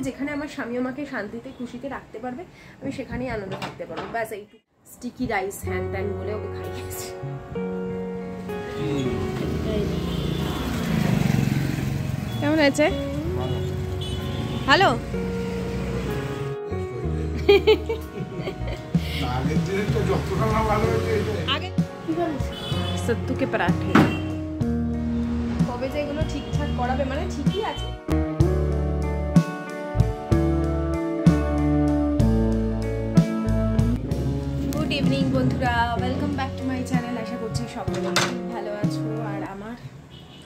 যেখানে আমার স্বামী আমাকে শান্তিতে খুশিতে রাখতে পারবে, আমি সেখানেই আনন্দ থাকতে পারবো। ব্যাস এইটু। স্টিকি রাইস হ্যান ত্যান বলে ওকে খাইয়েছি। কেমন হয়েছে? ভালো। সত্তু কে পরাঠে কবে যে এগুলো ঠিকঠাক করাবে, মানে ঠিকই আছে। গুড ইভিনিং বন্ধুরা, welcome back to my channel. আশা করছি সকলে ভালো আছো, আর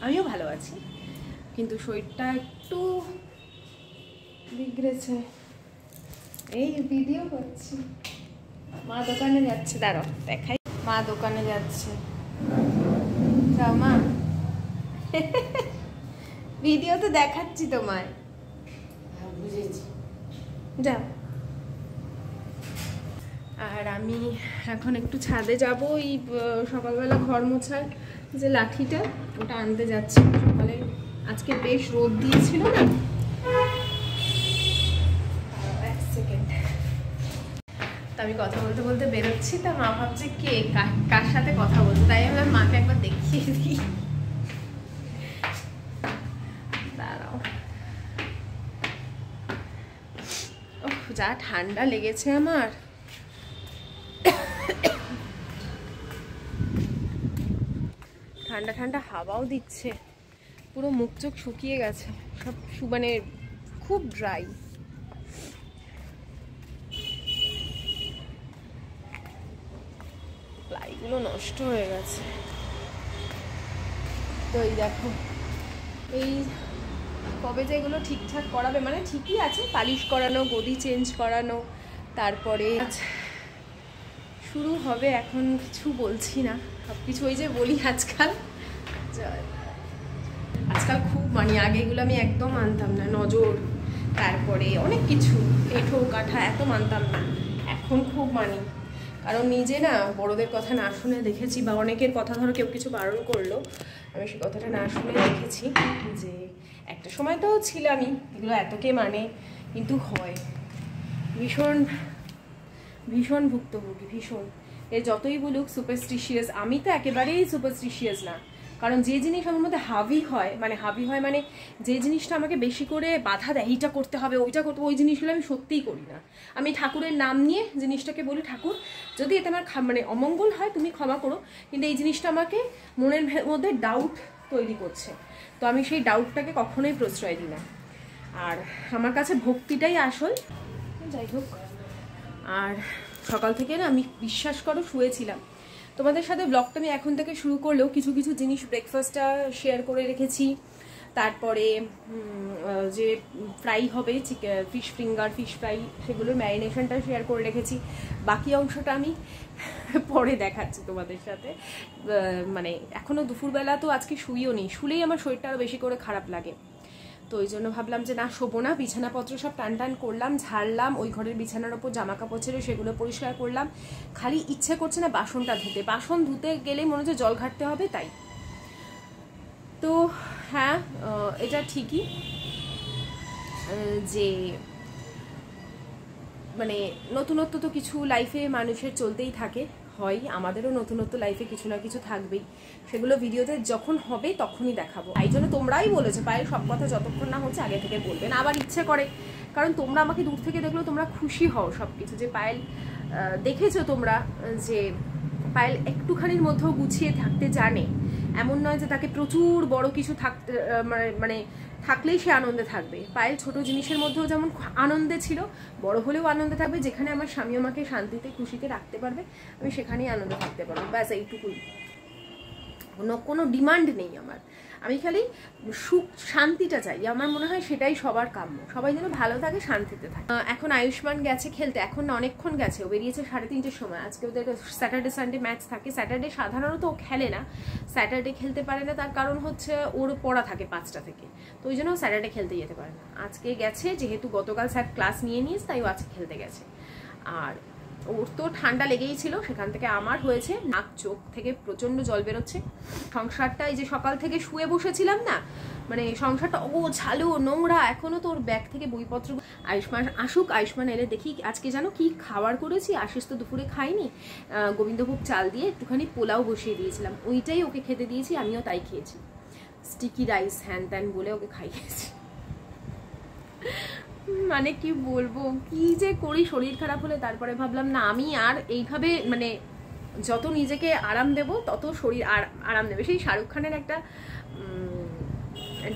আমিও ভালো আছি, কিন্তু শরীরটা একটু বিগড়েছে। এই ভিডিও করছি, মা দোকানে যাচ্ছে, দাঁড়াও দেখাই। মা দোকানে যাচ্ছে, যাও মা। ভিডিও তো দেখাচ্ছি তোমায়, বুঝেছি, যাও। আর আমি এখন একটু ছাদে যাব, এই সকালবেলা ঘর মোছার যে লাঠিটা ওটা আনতে যাচ্ছি। সকালে আজকে বেশ রোদ দিয়েছিল না। এক সেকেন্ড, তো আমি কথা বলতে বলতে বেরোচ্ছি, তা মা ভাবছে কে কার সাথে কথা বলছে, তাই আমি মাকে একবার দেখিয়ে দিই। দাঁড়াও, যা ঠান্ডা লেগেছে আমার। ঠান্ডা ঠান্ডা হাওয়াও দিচ্ছে, পুরো মুখ চোখ শুকিয়ে গেছে সব, মানে খুব ড্রাই। প্লাইগুলো নষ্ট হয়ে গেছে। তো এই দেখো, এই কবে যে এগুলো ঠিকঠাক করাবে, মানে ঠিকই আছে, পালিশ করানো, গদি চেঞ্জ করানো, তারপরে শুরু হবে। এখন কিছু বলছি না, সব কিছু ওই যে বলি আজকাল খুব মানি। আগে এগুলো আমি একদম মানতাম না, নজর, তারপরে অনেক কিছু, এঁঠো কাঠা এত মানতাম না, এখন খুব মানি। কারণ নিজে না বড়দের কথা না শুনে দেখেছি, বা অনেকের কথা ধরো কেউ কিছু বারণ করলো, আমি সে কথাটা না শুনে দেখেছি যে একটা সময় তো ছিলামই এগুলো এতকে মানে, কিন্তু হয় ভীষণ ভীষণ ভুক্তভোগী, ভীষণ। এ যতই বলুক সুপারস্টিশিয়াস, আমি তো একেবারেই সুপারস্টিশিয়াস না। কারণ যে জিনিস আমার মধ্যে হাবি হয় মানে যে জিনিসটা আমাকে বেশি করে বাধা দেয়, এইটা করতে হবে ওইটা করতে, ওই জিনিসগুলো আমি সত্যিই করি না। আমি ঠাকুরের নাম নিয়ে জিনিসটাকে বলি, ঠাকুর যদি এতে আমার মানে অমঙ্গল হয় তুমি ক্ষমা করো, কিন্তু এই জিনিসটা আমাকে মনের মধ্যে ডাউট তৈরি করছে, তো আমি সেই ডাউটটাকে কখনোই প্রশ্রয় দিই না। আর আমার কাছে ভক্তিটাই আসল। যাই হোক, আর সকাল থেকে না আমি বিশ্বাস করো শুয়েছিলাম, তোমাদের সাথে ব্লগটা আমি এখন থেকে শুরু করলেও কিছু কিছু জিনিস ব্রেকফাস্টটা শেয়ার করে রেখেছি, তারপরে যে ফ্রাই হবে ফিশ ফিঙ্গার, ফিশ ফ্রাই, সেগুলোর ম্যারিনেশনটা শেয়ার করে রেখেছি। বাকি অংশটা আমি পরে দেখাচ্ছি তোমাদের সাথে। মানে এখনও দুপুরবেলা তো আজকে শুইও নি, শুলেই আমার শরীরটা আরও বেশি করে খারাপ লাগে। তো ওই জন্য ভাবলাম যে না, শোবো না, বিছানাপত্র সব টান করলাম, ঝাড়লাম, ওই ঘরের বিছানার ওপর জামা কাপড় ছিল সেগুলো পরিষ্কার করলাম। খালি ইচ্ছে করছে না বাসনটা ধুতে, বাসন ধুতে গেলেই মনে হচ্ছে জল ঘাটতে হবে, তাই। তো হ্যাঁ, এটা ঠিকই যে মানে নতুনত্ব তো কিছু লাইফে মানুষের চলতেই থাকে, হয় আমাদেরও নতুনত্ব লাইফে কিছু না কিছু থাকবেই, সেগুলো ভিডিওতে যখন হবে তখনই দেখাবো। তাই জন্য তোমরাই বলেছো পায়েল সব কথা যতক্ষণ না হচ্ছে আগে থেকে বলবেন। আবার ইচ্ছে করে, কারণ তোমরা আমাকে দূর থেকে দেখলেও তোমরা খুশি হও সব কিছু, যে পায়েল দেখেছো তোমরা যে পায়েল একটুখানির মধ্যেও গুছিয়ে থাকতে জানে। এমন নয় যে তাকে প্রচুর বড় কিছু থাকতে মানে থাকলেই সে আনন্দে থাকবে। পায়েল ছোট জিনিসের মধ্যেও যেমন আনন্দে ছিল, বড় হলেও আনন্দে থাকবে। যেখানে আমার স্বামী আমাকে শান্তিতে খুশিতে রাখতে পারবে, আমি সেখানেই আনন্দে থাকতে পারবো। ব্যাস এইটুকুই, কোনো ডিমান্ড নেই আমার। আমি খালি সুখ শান্তিটা চাই, আমার মনে হয় সেটাই সবার কাম্য, সবাই যেন ভালো থাকে, শান্তিতে থাকে। এখন আয়ুষ্মান গেছে খেলতে, এখন না অনেকক্ষণ গেছে, ও বেরিয়েছে 3:30-র সময়। আজকে ওদের স্যাটারডে সানডে ম্যাচ থাকে। স্যাটারডে সাধারণত ও খেলে না, স্যাটারডে খেলতে পারে না, তার কারণ হচ্ছে ওর পড়া থাকে 5টা থেকে, তো ওই জন্য ও স্যাটারডে খেলতে যেতে পারে না। আজকে গেছে, যেহেতু গতকাল স্যার ক্লাস নিয়ে নিয়েছে, তাই ও আজকে খেলতে গেছে। আর ওর তো ঠান্ডা লেগেই ছিল, সেখান থেকে আমার হয়েছে, নাক চোখ থেকে প্রচণ্ড জল বেরোচ্ছে। সংসারটা এই যে সকাল থেকে শুয়ে বসেছিলাম না, মানে সংসারটা ঝালু নোংরা, এখনও তো ওর ব্যাগ থেকে বইপত্র। আয়ুষ্মান আসুক, আয়ুষ্মান এলে দেখি আজকে জানো কি খাবার করেছি। আশিস তো দুপুরে খাইনি, গোবিন্দভোগ চাল দিয়ে একটুখানি পোলাও বসিয়ে দিয়েছিলাম, ওইটাই ওকে খেতে দিয়েছি, আমিও তাই খেয়েছি। স্টিকি রাইস হ্যান ত্যান বলে ওকে খাইয়েছি। মানে কি বলবো, কি যে করি শরীর খারাপ হলে। তারপরে ভাবলাম না, আমি আর এইভাবে মানে যত নিজেকে আরাম দেব তত শরীর আরাম দেবে। সেই শাহরুখ খানের একটা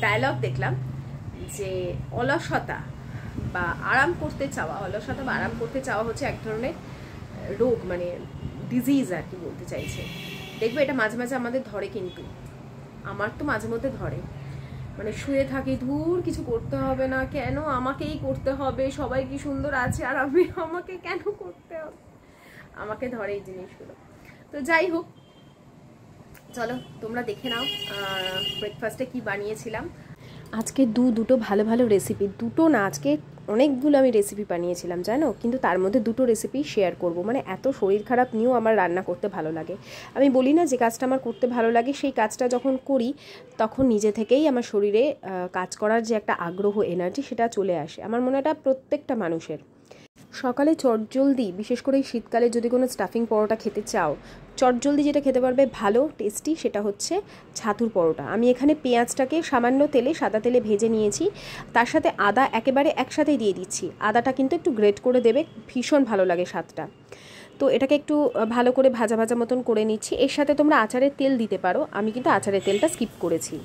ডায়লগ দেখলাম যে অলসতা বা আরাম করতে চাওয়া, অলসতা বা আরাম করতে চাওয়া হচ্ছে এক ধরনের রোগ, মানে ডিজিজ আর কি বলতে চাইছে। দেখবে এটা মাঝে মাঝে আমাদের ধরে, কিন্তু আমার তো মাঝে মধ্যে ধরে, মানে শুয়ে থাকি, ধুর কিছু করতে হবে না, কেন আমাকেই করতে হবে, সবাই কি সুন্দর আছে আর আমাকে কেন করতে হবে, আমাকে ধরে এই জিনিসগুলো। তো যাই হোক, চলো তোমরা দেখে নাও ব্রেকফাস্টে কি বানিয়েছিলাম আজকে। দুটো ভালো ভালো রেসিপি, দুটো না আজকে অনেকগুলো আমি রেসিপি বানিয়েছিলাম জানো, কিন্তু তার মধ্যে দুটো রেসিপি শেয়ার করব। মানে এত শরীর খারাপ নিয়েও আমার রান্না করতে ভালো লাগে। আমি বলি না যে কাজটা আমার করতে ভালো লাগে, সেই কাজটা যখন করি তখন নিজে থেকেই আমার শরীরে কাজ করার যে একটা আগ্রহ, এনার্জি, সেটা চলে আসে। আমার মনে হয় এটা প্রত্যেকটা মানুষের। সকালে চটজলদি, বিশেষ করে শীতকালে যদি কোনো স্টাফিং পরোটা খেতে চাও, চটজলদি যেটা খেতে পারবে ভালো টেস্টি, সেটা হচ্ছে ছাতুর পরোটা। আমি এখানে পেঁয়াজটাকে সামান্য তেলে, সাদা তেলে ভেজে নিয়েছি, তার সাথে আদা একেবারে একসাথেই দিয়ে দিচ্ছি। আদাটা কিন্তু একটু গ্রেট করে দেবে, ভীষণ ভালো লাগে স্বাদটা। তো এটাকে একটু ভালো করে ভাজা ভাজা মতন করে নিচ্ছি। এর সাথে তোমরা আচারের তেল দিতে পারো, আমি কিন্তু আচারের তেলটা স্কিপ করেছি।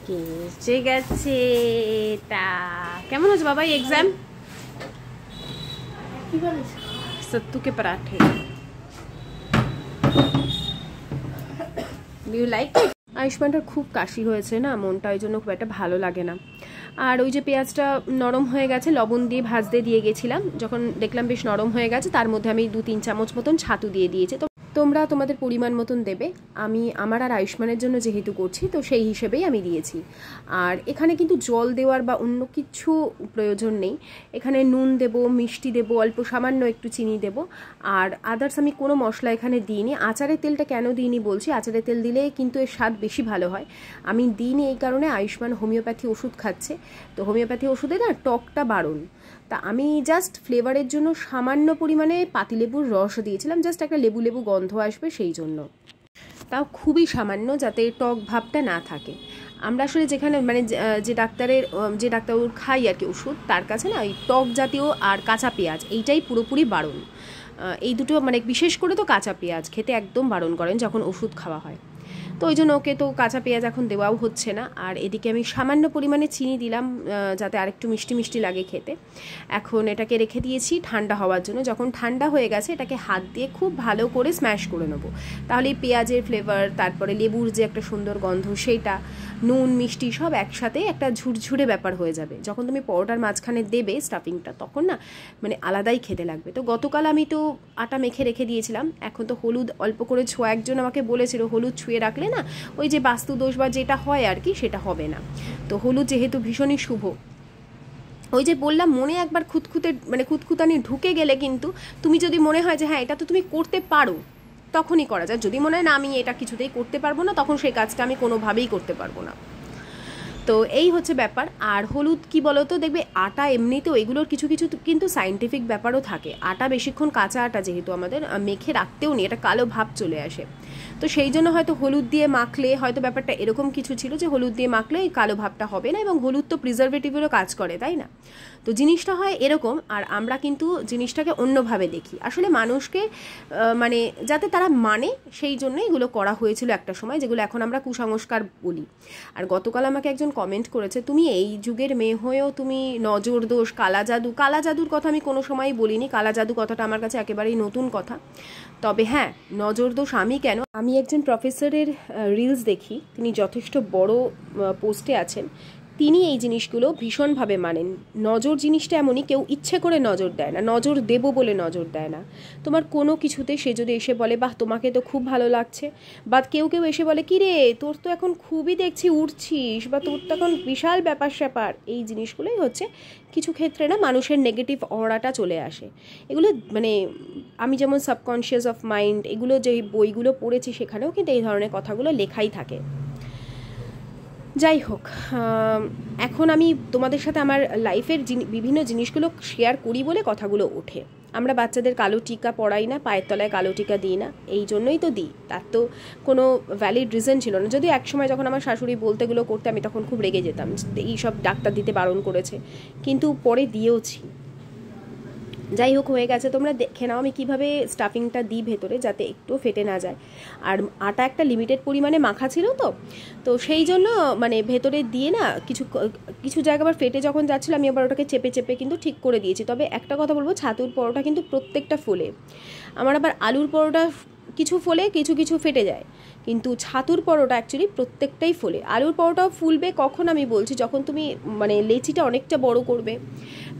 কেসে গেছে এটা। কেমন হচ্ছে বাবা এক্সাম? সত্তু কে পরাঠে, ডু ইউ লাইক ইট? আয়ুষ্মানটার খুব কাশি হয়েছে না, মনটা ওই জন্য খুব একটা ভালো লাগে না। আর ওই যে পেঁয়াজটা নরম হয়ে গেছে, লবণ দিয়ে ভাজতে দিয়ে গেছিলাম, যখন দেখলাম বেশ নরম হয়ে গেছে, তার মধ্যে আমি 2-3 চামচ মতন ছাতু দিয়ে দিয়েছি। তো তোমরা তোমাদের পরিমাণ মতন দেবে, আমি আমার আর আয়ুষ্মানের জন্য যেহেতু করছি তো সেই হিসেবেই আমি দিয়েছি। আর এখানে কিন্তু জল দেওয়ার বা অন্য কিছু প্রয়োজন নেই, এখানে নুন দেব, মিষ্টি দেব, অল্প সামান্য একটু চিনি দেব, আর আদার্স আমি কোনো মশলা এখানে দিইনি। আচারের তেলটা কেন দিইনি বলছি, আচারের তেল দিলে কিন্তু এর স্বাদ বেশি ভালো হয়। আমি দিইনি এই কারণে, আয়ুষ্মান হোমিওপ্যাথি ওষুধ খাচ্ছে, তো হোমিওপ্যাথি ওষুধে না টকটা বারণ, তা আমি জাস্ট ফ্লেভারের জন্য সামান্য পরিমাণে পাতিলেবুর রস দিয়েছিলাম, জাস্ট একটা লেবু লেবু গন্ধ আসবে সেই জন্য, তাও খুবই সামান্য, যাতে টক ভাবটা না থাকে। আমরা আসলে যেখানে মানে যে ডাক্তার খাই আর কি ওষুধ, তার কাছে না ওই টক জাতীয় আর কাঁচা পেঁয়াজ এইটাই পুরোপুরি বারণ। এই দুটো মানে বিশেষ করে তো কাঁচা পেঁয়াজ খেতে একদম বারণ করেন যখন ওষুধ খাওয়া হয়। তো ওই জন্য ওকে তো কাঁচা পেঁয়াজ এখন দেওয়াও হচ্ছে না। আর এদিকে আমি সামান্য পরিমাণে চিনি দিলাম, যাতে আরেকটু মিষ্টি মিষ্টি লাগে খেতে। এখন এটাকে রেখে দিয়েছি ঠান্ডা হওয়ার জন্য। যখন ঠান্ডা হয়ে গেছে এটাকে হাত দিয়ে খুব ভালো করে স্ম্যাশ করে নেবো, তাহলে এই পেঁয়াজের ফ্লেভার, তারপরে লেবুর যে একটা সুন্দর গন্ধ, সেইটা নুন মিষ্টি সব একসাথে একটা ঝুরঝুরে ব্যাপার হয়ে যাবে। যখন তুমি পরোটার মাঝখানে দেবে স্টাফিংটা, তখন না মানে আলাদাই খেতে লাগবে। তো গতকাল আমি তো আটা মেখে রেখে দিয়েছিলাম, এখন তো হলুদ অল্প করে ছোঁয়া, একজন আমাকে বলেছিল হলুদ ছুঁয়ে রাখলে না ওই যে বাস্তু দোষ বা যেটা হয় আর কি সেটা হবে না। তো হলুদ যেহেতু ভীষণই শুভ, ওই যে বললাম মনে একবার খুঁতখুতানি ঢুকে গেলে কিন্তু তুমি যদি মনে হয় যে হ্যাঁ এটা তো তুমি করতে পারো, তখনই করা যায়। যদি মনে হয় না আমি এটা কিছুতেই করতে পারবো না, তখন সেই কাজটা আমি কোনোভাবেই করতে পারবো না। তো এই হচ্ছে ব্যাপার। আর হলুদ কি বলতো, দেখবে আটা এমনিতেও এগুলোর কিছু কিছু কিন্তু সায়েন্টিফিক ব্যাপারও থাকে। আটা বেশিক্ষণ কাঁচা আটা যেহেতু আমাদের মেখে রাখতেও নেই, এটা কালো ভাব চলে আসে। তো সেই জন্য হয়তো হলুদ দিয়ে মাখলে হয়তো ব্যাপারটা এরকম কিছু ছিল যে হলুদ দিয়ে মাখলে এই কালো ভাবটা হবে না, এবং হলুদ তো প্রিজারভেটিভেরও কাজ করে, তাই না? তো জিনিসটা হয় এরকম। আর আমরা কিন্তু জিনিসটাকে অন্যভাবে দেখি, আসলে মানুষকে মানে যাতে তারা মানে সেই জন্য এগুলো করা হয়েছিল একটা সময়, যেগুলো এখন আমরা কুসংস্কার বলি। আর গতকাল আমাকে একজন কমেন্ট করেছে, তুমি এই যুগের মেয়ে হয়েও তুমি নজর দোষ, কালা জাদুর কথা আমি কোনো সময়ই বলিনি। কালা জাদু কথাটা আমার কাছে একেবারেই নতুন কথা। তবে হ্যাঁ, নজর দোষ আমি কেন, আমি একজন প্রফেসরের রিলস দেখি, তিনি যথেষ্ট বড় পোস্টে আছেন, তিনি এই জিনিসগুলো ভীষণভাবে মানেন। নজর জিনিসটা এমনই, কেউ ইচ্ছে করে নজর দেয় না, নজর দেব বলে নজর দেয় না। তোমার কোনো কিছুতে সে যদি এসে বলে বাহ তোমাকে তো খুব ভালো লাগছে, বা কেউ এসে বলে কী রে তোর তো এখন খুবই দেখছি উঠছিস, বা তোর তো এখন বিশাল ব্যাপার স্যাপার, এই জিনিসগুলোই হচ্ছে কিছু ক্ষেত্রে না মানুষের নেগেটিভ অরাটা চলে আসে। এগুলো মানে আমি যেমন সাবকনশিয়াস অফ মাইন্ড এগুলো যে বইগুলো পড়েছি সেখানেও কিন্তু এই ধরনের কথাগুলো লেখাই থাকে। যাই হোক, এখন আমি তোমাদের সাথে আমার লাইফের বিভিন্ন জিনিসগুলো শেয়ার করি বলে কথাগুলো ওঠে। আমরা বাচ্চাদের কালো টিকা পরাই না, পায়ের তলায় কালো টিকা দিই না, এই জন্যই তো দিই, তার তো কোনো ভ্যালিড রিজন ছিল না। যদিও একসময় যখন আমার শাশুড়ি বলতেগুলো করতে আমি তখন খুব রেগে যেতাম, এইসব ডাক্তার দিতে বারণ করেছে, কিন্তু পরে দিয়েওছি। যাই হোক, হয়ে গেছে। তোমরা দেখে নাও আমি কীভাবে স্টাফিংটা দিই ভেতরে, যাতে একটু ফেটে না যায়। আর আটা একটা লিমিটেড পরিমাণে মাখা ছিল তো সেই জন্য মানে ভেতরে দিয়ে না কিছু জায়গা আবার ফেটে যখন যাচ্ছিলো আমি আবার ওটাকে চেপে চেপে কিন্তু ঠিক করে দিয়েছি। তবে একটা কথা বলবো, ছাতুর পরোটা কিন্তু প্রত্যেকটা ফোলে। আমার আবার আলুর পরোটা কিছু ফোলে, কিছু ফেটে যায়, কিন্তু ছাতুর পরোটা অ্যাকচুয়ালি প্রত্যেকটাই ফোলে। আলুর পরোটাও ফুলবে কখন আমি বলছি, যখন তুমি মানে লেচিটা অনেকটা বড় করবে,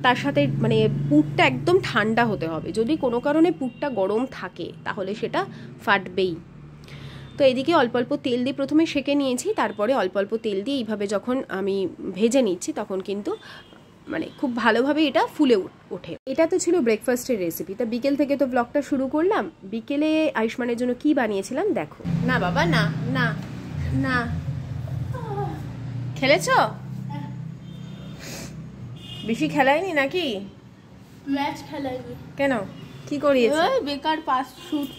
তার সাথে মানে পুরটা একদম ঠান্ডা হতে হবে। যদি কোনো কারণে পুরটা গরম থাকে তাহলে সেটা ফাটবেই। তো এদিকে অল্প অল্প তেল দিয়ে প্রথমে সেঁকে নিয়েছি, তারপরে অল্প অল্প তেল দিয়ে এইভাবে যখন আমি ভেজে নিচ্ছি তখন কিন্তু মানে খুব ভালোভাবে এটা ফুলে ওঠে। এটা তো ছিল ব্রেকফাস্টের রেসিপি। তা বিকেল থেকে তো ব্লগটা শুরু করলাম। বিকেলে আয়ুষ্মানের জন্য কি বানিয়েছিলাম দেখো। না বাবা না না না, খেলেছ? বেশি খেলায়নি নাকি? ম্যাচ খেলায়নি। কেন, কি করিয়েছে? বেকার পাস শুট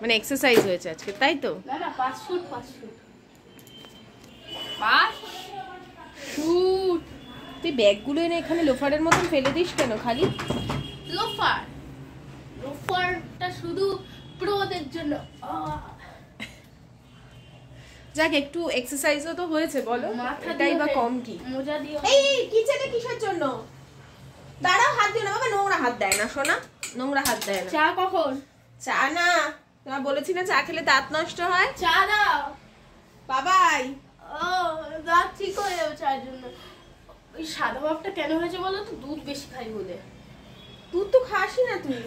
মানে এক্সারসাইজ হয়েছে আজকে, তাই তো? না না, পাস শুট পাস শুট। তুই ব্যাগগুলো এনে এখানে লোফারের মতন ফেলে দিস কেন খালি? লোফারটা শুধু প্রোদের জন্য। যাক, একটু এক্সারসাইজও তো হয়েছে বলো, এটাই বা কম কি? মজা দিও। এই কিচেনে কিসের জন্য? দাঁড়াও, হাত দিও না বাবা, নোংরা হাত দেয় না সোনা, নোংরা হাত দেয় না। চা কখন? চা না, তোমার বলেছি না চা খেলে দাঁত নষ্ট হয়। চা দাও বাবাই। ও দাঁত ঠিক হয়ে যাবে চায়ের জন্য। ওই সাদা ভাবটা কেন হয়েছে বলো তো? দুধ বেশি খাই বলে। দুধ তো খাসই না তুই।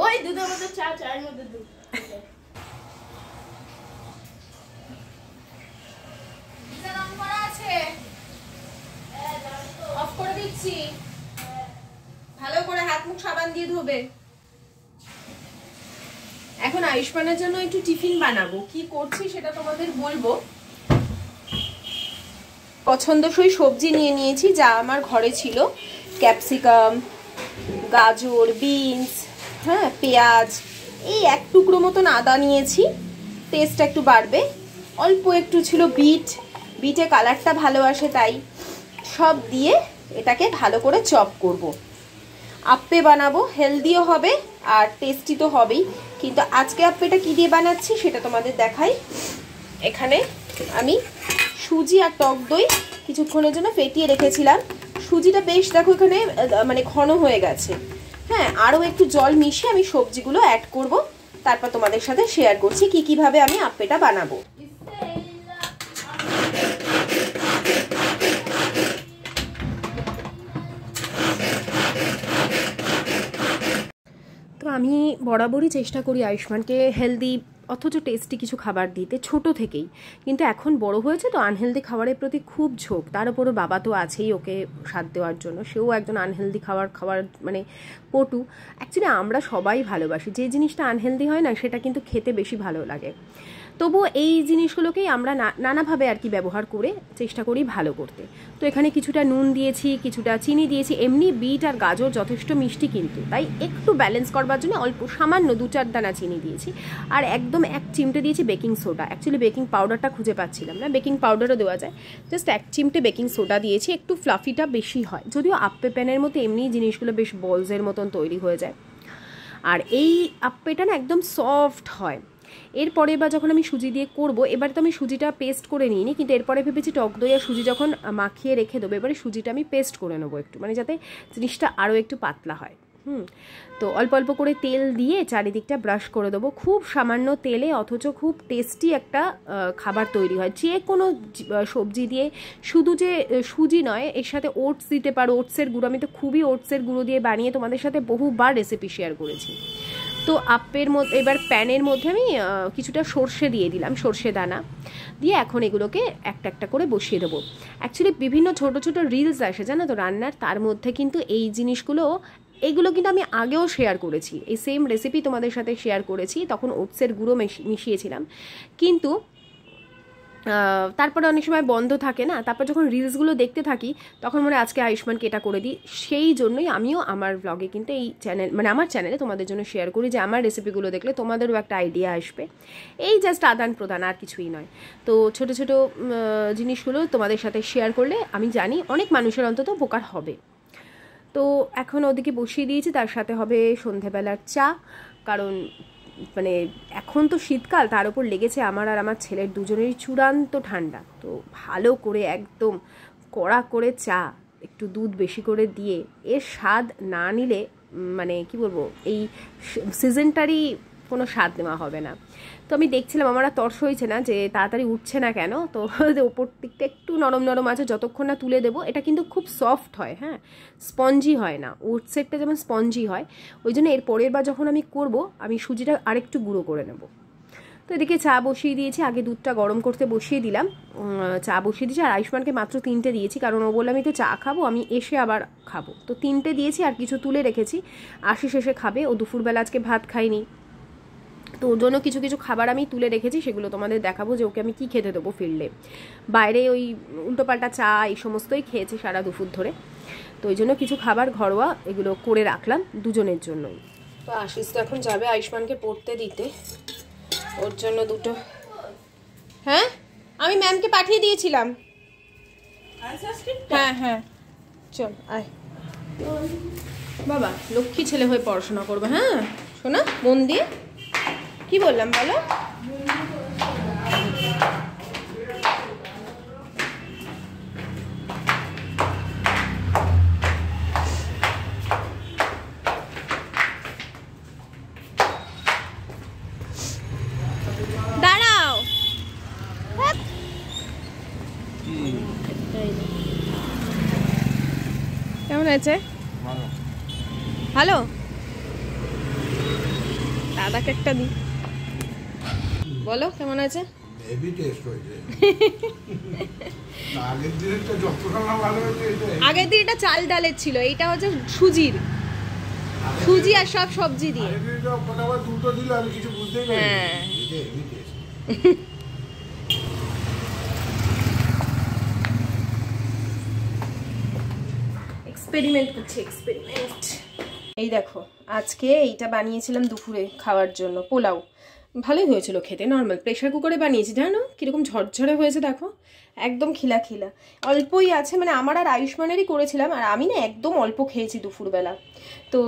ওই দুধের মধ্যে চা, চায়ের মধ্যে দুধ। অফ করে দিচ্ছি, ভালো করে হাত মুখ সাবান দিয়ে ধোবে। এখন আয়ুষ্মানের জন্য একটু টিফিন বানাবো, কি করছি সেটা তোমাদের বলবো। পছন্দসই সবজি নিয়ে নিয়েছি যা আমার ঘরে ছিল, ক্যাপসিকাম, গাজর, বিনস, হ্যাঁ পেঁয়াজ, এই এক টুকরো মতন আদা নিয়েছি, টেস্ট একটু বাড়বে। অল্প একটু ছিল বিটে কালারটা ভালো আসে, তাই সব দিয়ে এটাকে ভালো করে চপ করব। আপ্পে বানাবো, হেলদিও হবে আর টেস্টি তো হবেই। কিন্তু আজকে আপ্পেটা কি দিয়ে বানাচ্ছি সেটা তোমাদের দেখাই। এখানে আমি সুজি আর টক দই কিছুক্ষণের জন্য ফেটিয়ে রেখেছিলাম। সুজিটা বেশ দেখো এখানে মানে ঘন হয়ে গেছে। হ্যাঁ, আরও একটু জল মিশিয়ে আমি সবজিগুলো অ্যাড করব, তারপর তোমাদের সাথে শেয়ার করছি কিভাবে আমি আপ্পেটা বানাবো। তো আমি বরাবরই চেষ্টা করি আয়ুষ্মানকে হেলদি অথচ টেস্টি কিছু খাবার দিতে ছোট থেকেই, কিন্তু এখন বড় হয়েছে তো আনহেলদি খাবারের প্রতি খুব ঝোঁক। তার উপরও বাবা তো আছেই ওকে সাথ দেওয়ার জন্য, সেও একজন আনহেলদি খাবার মানে পটু। অ্যাকচুয়ালি আমরা সবাই ভালোবাসি, যে জিনিসটা আনহেলদি হয় না সেটা কিন্তু খেতে বেশি ভালো লাগে। তবুও এই জিনিসগুলোকেই আমরা নানাভাবে আর কি ব্যবহার করে চেষ্টা করি ভালো করতে। তো এখানে কিছুটা নুন দিয়েছি, কিছুটা চিনি দিয়েছি। এমনি বিট আর গাজর যথেষ্ট মিষ্টি, কিন্তু তাই একটু ব্যালেন্স করবার জন্য অল্প সামান্য 2-4 দানা চিনি দিয়েছি। আর একদম 1 চিমটে দিয়েছি বেকিং সোডা। অ্যাকচুয়ালি বেকিং পাউডারটা খুঁজে পাচ্ছিলাম না, বেকিং পাউডারও দেওয়া যায়। জাস্ট 1 চিমটে বেকিং সোডা দিয়েছি, একটু ফ্লাফিটা বেশি হয়। যদিও আপ্পে প্যানের মতো এমনি জিনিসগুলো বেশ বলসের মতন তৈরি হয়ে যায়, আর এই আপ্পেটা না একদম সফট হয়। এরপরে বা যখন আমি সুজি দিয়ে করব, এবার তো আমি সুজিটা পেস্ট করে নিইনি, কিন্তু এরপরে ভেবেছি টক দই আর সুজি যখন মাখিয়ে রেখে দেবো, এবারে সুজিটা আমি পেস্ট করে নেবো একটু, মানে যাতে জিনিসটা আরও একটু পাতলা হয়। তো অল্প অল্প করে তেল দিয়ে চারিদিকটা ব্রাশ করে দেবো, খুব সামান্য তেলে, অথচ খুব টেস্টি একটা খাবার তৈরি হয়। যে কোনো সবজি দিয়ে, শুধু যে সুজি নয়, এর সাথে ওটস দিতে পারো, ওটসের গুঁড়ো। আমি তো খুবই ওটসের গুঁড়ো দিয়ে বানিয়ে তোমাদের সাথে বহুবার রেসিপি শেয়ার করেছি। তো আপের মধ্যে এবার প্যানের মধ্যে আমি কিছুটা সর্ষে দিয়ে দিলাম, সর্ষে দানা দিয়ে এখন এগুলোকে একটা একটা করে বসিয়ে দেবো। অ্যাকচুয়ালি বিভিন্ন ছোট ছোট রিলস আসে জানো তো রান্নার, তার মধ্যে কিন্তু এই জিনিসগুলো, এইগুলো কিন্তু আমি আগেও শেয়ার করেছি, এই সেম রেসিপি তোমাদের সাথে শেয়ার করেছি, তখন ওটসের গুঁড়ো মিশিয়েছিলাম। কিন্তু তারপরে অনেক সময় বন্ধ থাকে না, তারপর যখন রিলসগুলো দেখতে থাকি তখন মনে আজকে আয়ুষ্মানকে এটা করে দিই। সেই জন্যই আমিও আমার ব্লগে কিন্তু এই চ্যানেল, মানে আমার চ্যানেলে তোমাদের জন্য শেয়ার করি, যে আমার রেসিপিগুলো দেখলে তোমাদেরও একটা আইডিয়া আসবে। এই জাস্ট আদান প্রদান, আর কিছুই নয়। তো ছোট ছোট জিনিসগুলো তোমাদের সাথে শেয়ার করলে আমি জানি অনেক মানুষের অন্তত উপকার হবে। তো এখন ওদিকে বসিয়ে দিয়েছি, তার সাথে হবে সন্ধেবেলার চা। কারণ মানে এখন তো শীতকাল, তার উপর লেগেছে আমার আর আমার ছেলের দুজনেরই চূড়ান্ত ঠান্ডা। তো ভালো করে একদম কড়া করে চা, একটু দুধ বেশি করে দিয়ে, এর স্বাদ না নিলে মানে কি বলবো, এই সিজনটারই কোনো স্বাদ নেওয়া হবে না। তো আমি দেখছিলাম আমার আর তর্স হয়েছে না যে তাড়াতাড়ি উঠছে না কেন। তো ওপর দিকটা একটু নরম নরম আছে, যতক্ষণ না তুলে দেবো। এটা কিন্তু খুব সফট হয়, হ্যাঁ, স্পঞ্জি হয় না। ওটসেরটা যেমন স্পঞ্জি হয়, ওই জন্য এর পরের বার যখন আমি করব, আমি সুজিটা আরেকটু গুঁড়ো করে নেব। তো এদিকে চা বসিয়ে দিয়েছি, আগে দুধটা গরম করতে বসিয়ে দিলাম, চা বসিয়ে দিয়েছি। আর আয়ুষ্মানকে মাত্র 3টে দিয়েছি, কারণ ও বললাম আমি তো চা খাবো, আমি এসে আবার খাবো। তো 3টে দিয়েছি, আর কিছু তুলে রেখেছি, আশিস এসে খাবে। ও দুপুরবেলা আজকে ভাত খায়নি, তো ওর জন্য কিছু কিছু খাবার আমি তুলে রেখেছি, সেগুলো তোমাদের দেখাবো যে ওকে আমি কি খেতে দেবো ফিরলে। বাইরে ওই উল্টোপাল্টা চা এই সমস্তই খেয়েছে সারা দুপুর ধরে, তো ওই জন্য কিছু খাবার ঘরোয়া এগুলো করে রাখলাম দুজনের জন্যই। তো আশিস তো এখন যাবে আয়ুষ্মানকে পড়তে দিতে, ওর জন্য দুটো। হ্যাঁ, আমি ম্যামকে পাঠিয়ে দিয়েছিলাম। হ্যাঁ হ্যাঁ, চল আয় বাবা, লক্ষ্মী ছেলে হয়ে পড়াশোনা করবে। হ্যাঁ শোনা, মন দিয়ে। কি বললাম বলো? দাঁড়াও, কেমন আছে? ভালো। দাদাকে একটা দি, বলো কেমন আছে? হেভি টেস্ট হয়েছে। আগের দিন এটা চাল ডালের ছিল, এইটা হচ্ছে সুজির, সুজি আর সব সবজি দিয়ে। দুটো দিল, আমি কিছু বুঝতেই পারি। হ্যাঁ, হেভি টেস্ট। এক্সপেরিমেন্ট করছি, এক্সপেরিমেন্ট। এই দেখো, আজকে এইটা বানিয়েছিলাম দুপুরে খাওয়ার জন্য, পোলাও। ভালোই হয়েছিল খেতে, নর্মাল প্রেশার কুকারে বানিয়েছি। জানো কীরকম ঝরঝরে হয়েছে, দেখো একদম খিলা খিলা। অল্পই আছে, মানে আমার আর আয়ুষ্মানেরই করেছিলাম, আর আমি না একদম অল্প খেয়েছি দুপুরবেলা, তো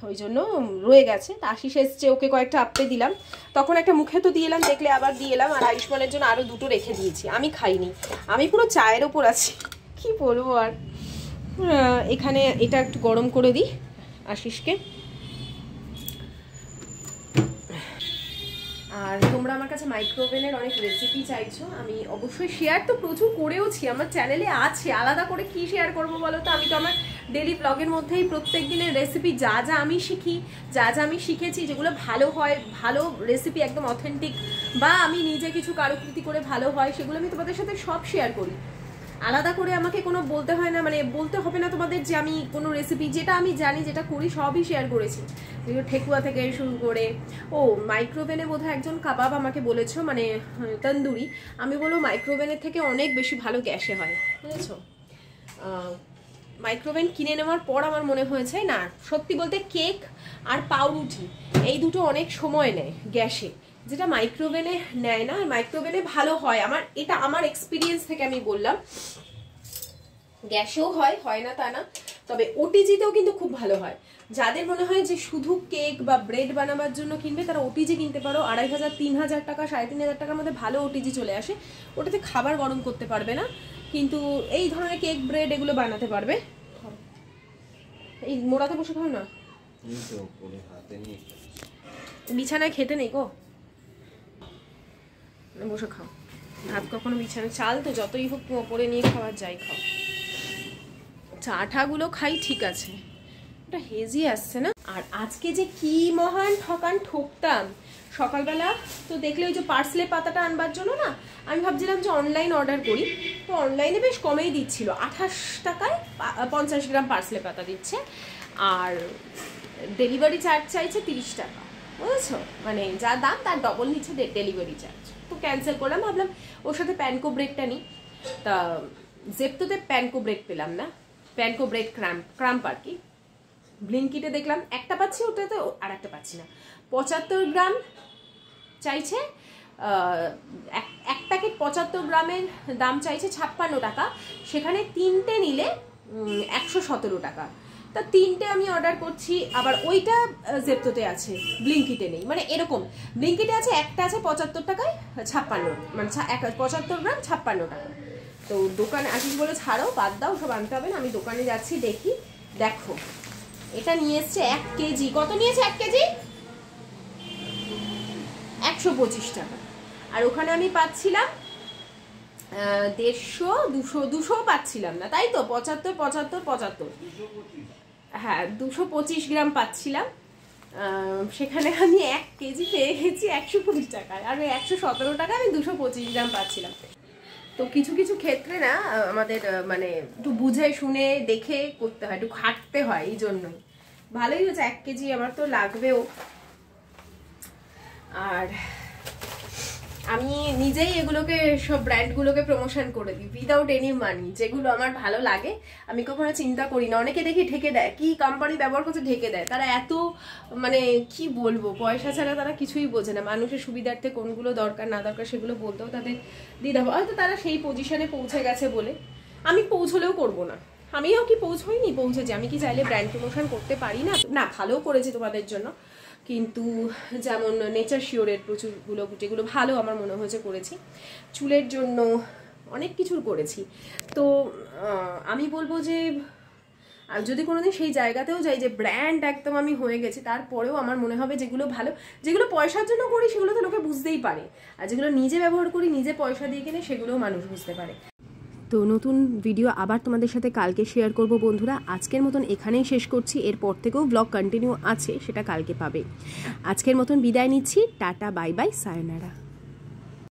ওই জন্য রয়ে গেছে। আশিস এসছে, ওকে কয়েকটা আপে দিলাম, তখন একটা মুখে তো দিয়ে এলাম, দেখলে আবার দিয়ে এলাম। আর আয়ুষ্মানের জন্য আরও দুটো রেখে দিয়েছি, আমি খাইনি, আমি পুরো চায়ের ওপর আছি, কি বলবো আর। এখানে এটা একটু গরম করে দিই আশিসকে। আর তোমরা আমার কাছে মাইক্রোওভেনের অনেক রেসিপি চাইছো, আমি অবশ্যই শেয়ার তো প্রচুর করেওছি, আমার চ্যানেলে আছে। আলাদা করে কি শেয়ার করবো বলো তো? আমি তো আমার ডেলি ব্লগের মধ্যেই প্রত্যেক দিনের রেসিপি, যা যা আমি শিখি, যা যা আমি শিখেছি, যেগুলো ভালো হয়, ভালো রেসিপি একদম অথেন্টিক, বা আমি নিজে কিছু কারুকৃতি করে ভালো হয়, সেগুলো আমি তোমাদের সাথে সব শেয়ার করি। আলাদা করে আমাকে কোনো বলতে হয় না, মানে বলতে হবে না তোমাদের যে আমি কোনো রেসিপি, যেটা আমি জানি, যেটা করি, সবই শেয়ার করেছি। ঠেকুয়া থেকে শুরু করে, ও মাইক্রোওভেনে বোধহয় একজন কাবাব আমাকে বলেছো, মানে তন্দুরি, আমি বলবো মাইক্রোওভেনের থেকে অনেক বেশি ভালো গ্যাসে হয়, বুঝেছো? মাইক্রোওভেন কিনে নেওয়ার পর আমার মনে হয়েছে না, সত্যি বলতে কেক আর পাউরুটি এই দুটো অনেক সময় নেয় গ্যাসে, যেটা মাইক্রোওভেনে নেয় না। মাইক্রোওভেনে ভালো হয়, আমার এটা আমার এক্সপিরিয়েন্স থেকে আমি বললাম। গ্যাসেও হয়, হয় না তা না, তবে ওটিজিতেও কিন্তু খুব ভালো হয়। যাদের মনে হয় যে শুধু কেক বা ব্রেড বানাবার জন্য কিনবে, তারা ওটিজি কিনতে পারো। 2500, 3000 টাকা, 3500 টাকার মধ্যে ভালো ওটিজি চলে আসে। ওটাতে খাবার গরম করতে পারবে না, কিন্তু এই ধরনের কেক, ব্রেড এগুলো বানাতে পারবে। এই মোড়াতে বসে খাও না, বিছানায় খেতে নেই গো, বসে খাও। ভাত কখনো বিছানায়, চাল তো যতই হোক ওপরে নিয়ে খাওয়ার, যাই খাও। চাটাগুলো খাই ঠিক আছে, ওটা হেজি আসছে না। আর আজকে যে কি মহান ঠকান ঠকতাম, সকালবেলা তো দেখলে ওই যে পার্সলে পাতাটা আনবার জন্য না, আমি ভাবছিলাম যে অনলাইন অর্ডার করি, তো অনলাইনে বেশ কমেই দিচ্ছিল, 28 টাকায় 50 গ্রাম পার্সলে পাতা দিচ্ছে, আর ডেলিভারি চার্জ চাইছে 30 টাকা, বুঝেছো? মানে যা দাম তার ডবল নিচ্ছে ডেলিভারি চার্জ। তো ক্যান্সেল করলাম, ভাবলাম ওর সাথে প্যানকো ব্রেডটা নিই। তা জেপ্টোতে প্যানকো ব্রেড পেলাম না, প্যানকো ব্রেড ক্রাম্প আর কি। ব্লিঙ্কিটে দেখলাম একটা পাচ্ছি, ওটাতে আর একটা পাচ্ছি না। 75 গ্রাম চাইছে, এক প্যাকেট 75 গ্রামের দাম চাইছে 56 টাকা, সেখানে 3টে নিলে 117 টাকা। তা 3টে আমি অর্ডার করছি, আবার ওইটা জেপ্টোতে আছে, ব্লিঙ্কিটে নেই। মানে এরকম ব্লিঙ্কিটে আছে, একটা আছে 75 টাকায় 56, মানে 75 গ্রাম 56 টাকা। তো দোকানে আসিস বলে ছাড়ো, বাদ দাও, সব আনতে হবে না, আমি দোকানে যাচ্ছি, দেখি। দেখো এটা নিয়ে এসছে 1 কেজি, কত নিয়েছে 1 কেজি? 125 টাকা। আর ওখানে আমি পাচ্ছিলাম 150, 200 পাচ্ছিলাম না, তাই তো? 75 হ্যাঁ 225 গ্রাম পাচ্ছিলাম, সেখানে আমি 1 কেজি পেয়ে গেছি 120 টাকায়, আর 117 টাকা আমি 225 গ্রাম পাচ্ছিলাম। তো কিছু কিছু ক্ষেত্রে না আমাদের মানে একটু বুঝে শুনে দেখে করতে হয়, একটু খাটতে হয়, এই জন্যই। ভালোই হচ্ছে 1 কেজি, আমার তো লাগবেও। আর আমি নিজেই এগুলোকে, সব ব্র্যান্ডগুলোকে প্রমোশন করে দিই উইদাউট এনি মানি। যেগুলো আমার ভালো লাগে আমি কখনো চিন্তা করি না। অনেকে দেখি ঢেকে দেয়, কি কোম্পানি ব্যবহার করছে ঢেকে দেয়, তারা এত মানে কি বলবো, পয়সা ছাড়া তারা কিছুই বোঝে না। মানুষের সুবিধার্থে কোনগুলো দরকার না দরকার সেগুলো বলতেও তাদের দ্বিধা, হয়তো তারা সেই পজিশনে পৌঁছে গেছে বলে। আমি পৌঁছলেও করবো না, আমিও কি পৌঁছইনি, পৌঁছেছি। আমি কি চাইলে ব্র্যান্ড প্রমোশন করতে পারি না? না, ভালোও করেছি তোমাদের জন্য, কিন্তু যেমন নেচার শিওরের প্রচুরগুলো, যেগুলো ভালো আমার মনে হয়েছে করেছি, চুলের জন্য অনেক কিছুর করেছি। তো আমি বলবো যে যদি কোনোদিন সেই জায়গাতেও যাই যে ব্র্যান্ড একদম আমি হয়ে গেছি, তারপরেও আমার মনে হবে যেগুলো ভালো, যেগুলো পয়সার জন্য করি সেগুলো তো লোকে বুঝতেই পারে, আর যেগুলো নিজে ব্যবহার করি, নিজে পয়সা দিয়ে কিনে, সেগুলোও মানুষ বুঝতে পারে। তো নতুন ভিডিও আবার তোমাদের সাথে কালকে শেয়ার করব বন্ধুরা। আজকের মতন এখানেই শেষ করছি, এরপর থেকেও ব্লগ কন্টিনিউ আছে, সেটা কালকে পাবে। আজকের মতন বিদায় নিচ্ছি, টাটা, বাই বাই, সায়োনারা।